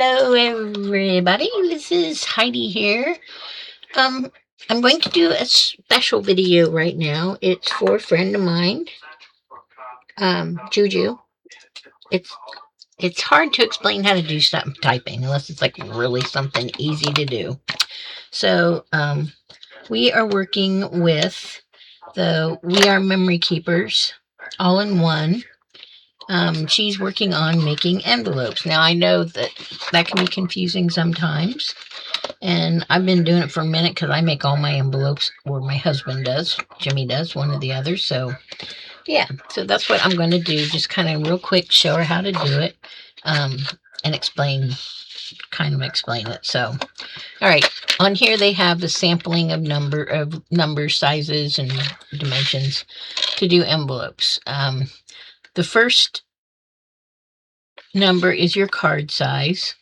Hello, everybody. This is Heidi here. Um, I'm going to do a special video right now. It's for a friend of mine, Juju. It's it's hard to explain how to do something typing unless it's like really something easy to do. So, we are working with the We Are Memory Keepers all in one. She's working on making envelopes. Now, I know that can be confusing sometimes, and I've been doing it for a minute because I make all my envelopes, or my husband does. Jimmy does, one of the others. So, yeah, so that's what I'm going to do. Just kind of real quick show her how to do it, and explain it. So, all right, on here they have the sampling of number sizes and dimensions to do envelopes. The first number is your card size.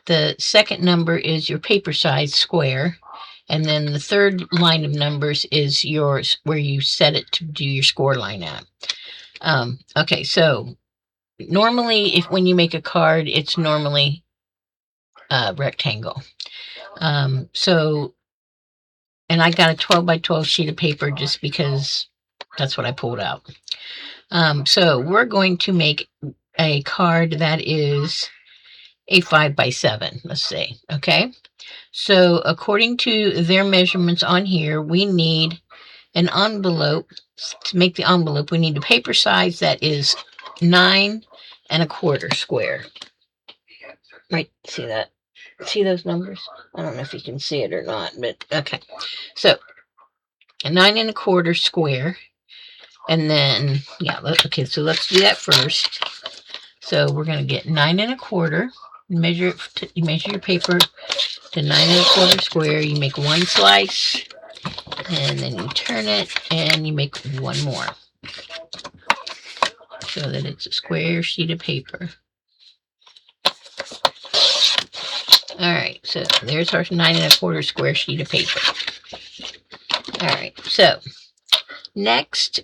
The second number is your paper size square. And then the third line of numbers is yours, where you set it to do your score line at. Okay, so normally when you make a card, it's normally a rectangle. And I got a 12 by 12 sheet of paper just because that's what I pulled out. So we're going to make a card that is a 5 by 7, let's say. Okay, so according to their measurements on here, we need an envelope. To make the envelope, we need a paper size that is 9 1/4 square. Right, see that? See those numbers? I don't know if you can see it or not, but okay. So a 9 1/4 square. And then, yeah, okay, so let's do that first. So we're going to get 9 1/4. You measure your paper to 9 1/4 square. You make one slice, and then you turn it, and you make one more, so that it's a square sheet of paper. All right, so there's our 9 1/4 square sheet of paper. All right, so next,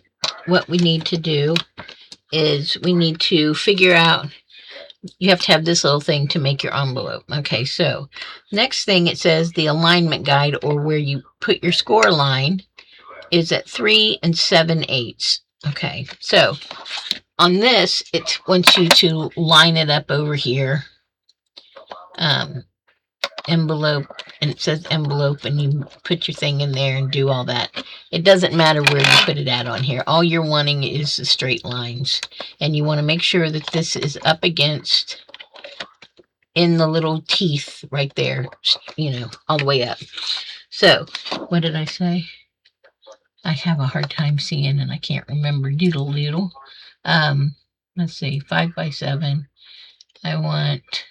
what we need to do is we need to figure out, you have to have this little thing to make your envelope. Okay, so next thing, it says the alignment guide, or where you put your score line, is at 3 7/8. Okay, so on this, it wants you to line it up over here. Envelope, and it says envelope, and you put your thing in there and do all that. It doesn't matter where you put it at on here. All you're wanting is the straight lines, and you want to make sure that this is up against, in the little teeth right there, all the way up. So what did I say? I have a hard time seeing, and I can't remember. Doodle. Let's see, 5 by 7. I want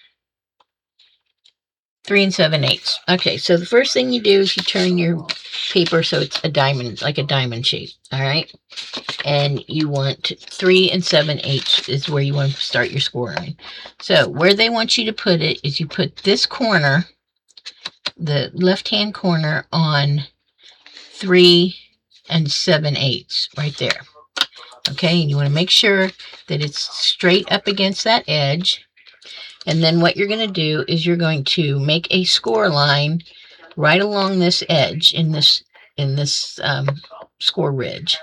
3 7/8. Okay, so the first thing you do is you turn your paper so it's a diamond, like a diamond shape. All right, and you want 3 7/8 is where you want to start your score line. So where they want you to put it is you put this corner, the left-hand corner, on 3 7/8 right there. Okay, and you want to make sure that it's straight up against that edge. And then what you're going to do is you're going to make a score line right along this edge in this score ridge.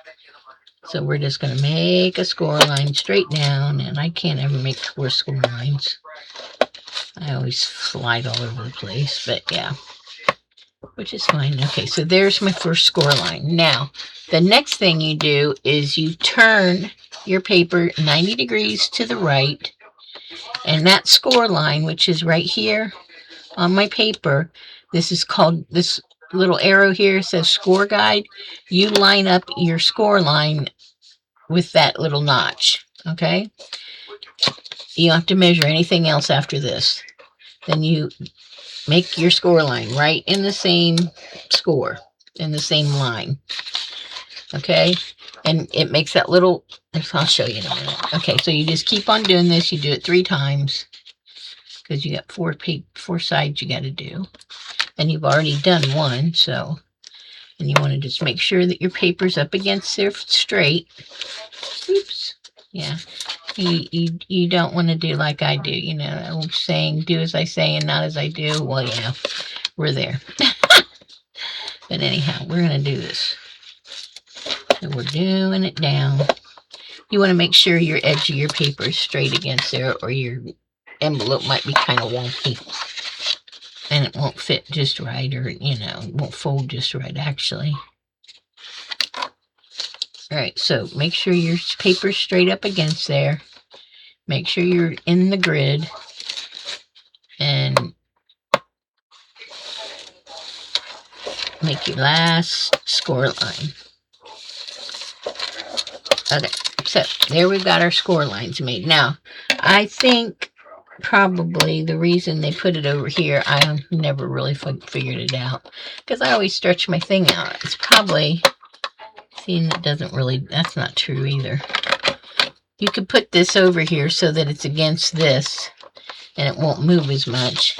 So we're just going to make a score line straight down, and I can't ever make 4 score lines. I always slide all over the place, but yeah, which is fine. Okay, so there's my first score line. Now, the next thing you do is you turn your paper 90 degrees to the right, and that score line, which is right here on my paper, this little arrow here says score guide. You line up your score line with that little notch. Okay, you don't have to measure anything else after this. Then you make your score line right in the same score, in the same line. Okay, and it makes that little, I'll show you in a minute. Okay, so you just keep on doing this. You do it 3 times, because you got 4 sides you got to do, and you've already done one. So, and you want to just make sure that your paper's up against there straight. Oops. Yeah. You don't want to do like I do, you know, saying do as I say and not as I do. Well, yeah, we're there. But anyhow, we're going to do this. So we're doing it down. You want to make sure your edge of your paper is straight against there, or your envelope might be kind of wonky. And it won't fit just right, or, you know, it won't fold just right, actually. All right, so make sure your paper's straight up against there. Make sure you're in the grid. And make your last score line. Okay, so there we've got our score lines made. Now, I think probably the reason they put it over here, I never really figured it out, because I always stretch my thing out. It's probably, seeing it doesn't really, that's not true either. You could put this over here so that it's against this, and it won't move as much,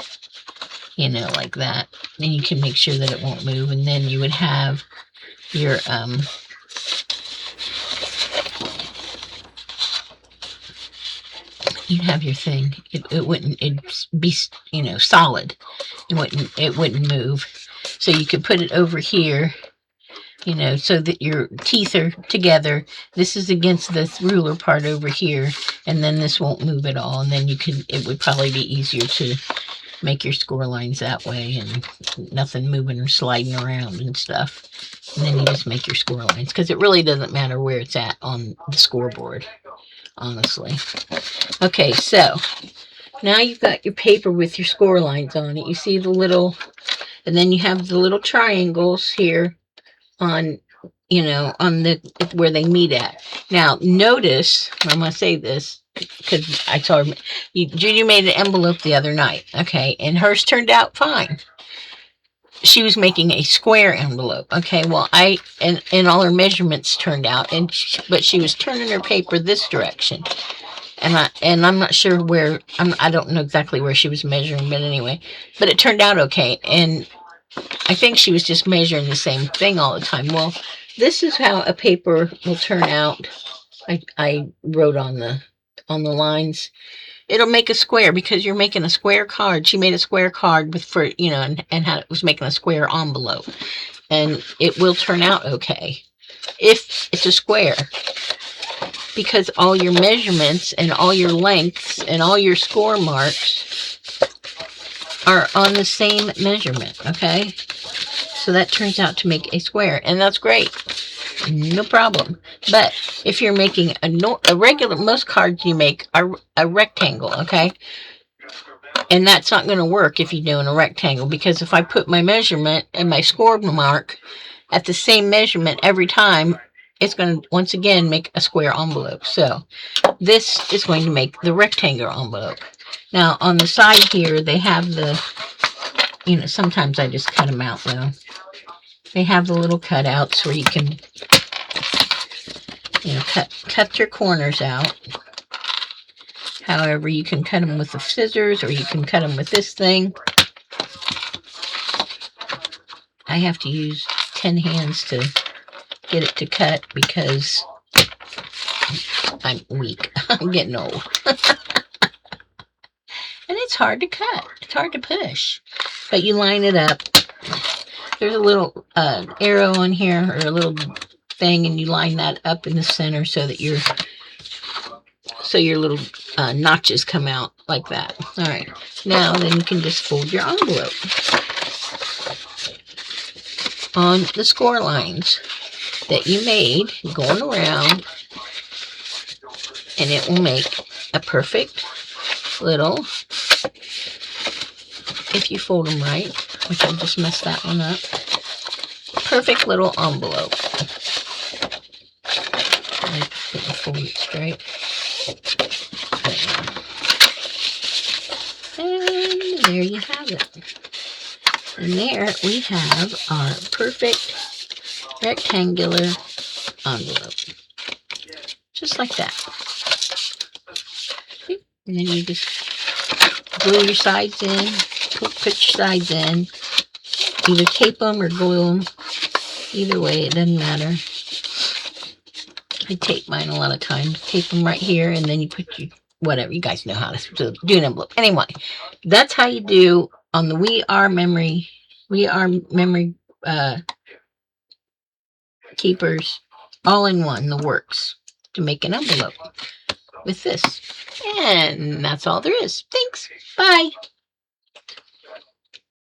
you know, like that. And you can make sure that it won't move, and then you would have your, you'd have your thing. It wouldn't, it'd be, you know, solid. It wouldn't move. So you could put it over here, you know, so that your teeth are together. This is against this ruler part over here, and then this won't move at all. And then you can, it would probably be easier to make your score lines that way, and nothing moving or sliding around and stuff. And then you just make your score lines, because it really doesn't matter where it's at on the scoreboard, honestly. Okay, so now you've got your paper with your score lines on it. You see the little, and then you have the little triangles here on, you know, on the, where they meet at. Now, notice, I'm going to say this, because I saw her, Judy made an envelope the other night, okay, and hers turned out fine. She was making a square envelope, okay, well, and all her measurements turned out, but she was turning her paper this direction. And I'm not sure where, I don't know exactly where she was measuring, but anyway, but it turned out okay. And I think she was just measuring the same thing all the time. Well, this is how a paper will turn out. I wrote on the lines. It'll make a square, because you're making a square card. She made a square card with, for, you know, and how it was making a square envelope. And it will turn out okay if it's a square, because all your measurements and all your lengths and all your score marks are on the same measurement, okay? So that turns out to make a square, and that's great. No problem. But if you're making a regular, most cards you make are a rectangle, okay? And that's not going to work if you're doing a rectangle, because if I put my measurement and my score mark at the same measurement every time, it's going to, once again, make a square envelope. So this is going to make the rectangular envelope. Now, on the side here, they have the, you know, sometimes I just cut them out, though. They have the little cutouts where you can, you know, cut your corners out. However, you can cut them with the scissors, or you can cut them with this thing. I have to use 10 hands to get it to cut, because I'm weak. I'm getting old. And it's hard to cut. It's hard to push. But you line it up. There's a little arrow on here, or a little thing, and you line that up in the center so that your little notches come out like that. All right. Now then you can just fold your envelope on the score lines that you made going around, and it will make a perfect little, if you fold them right, which I just messed that one up, perfect little envelope. I didn't fold it straight. And there you have it. And there we have our perfect rectangular envelope. Just like that. And then you just glue your sides in, put your sides in. Either tape them or glue them. Either way, it doesn't matter. I tape mine a lot of times. Tape them right here, and then you put your whatever. You guys know how to do an envelope. Anyway, that's how you do on the We Are Memory uh, Keepers all in one, the works, to make an envelope with this. And that's all there is. Thanks. Bye.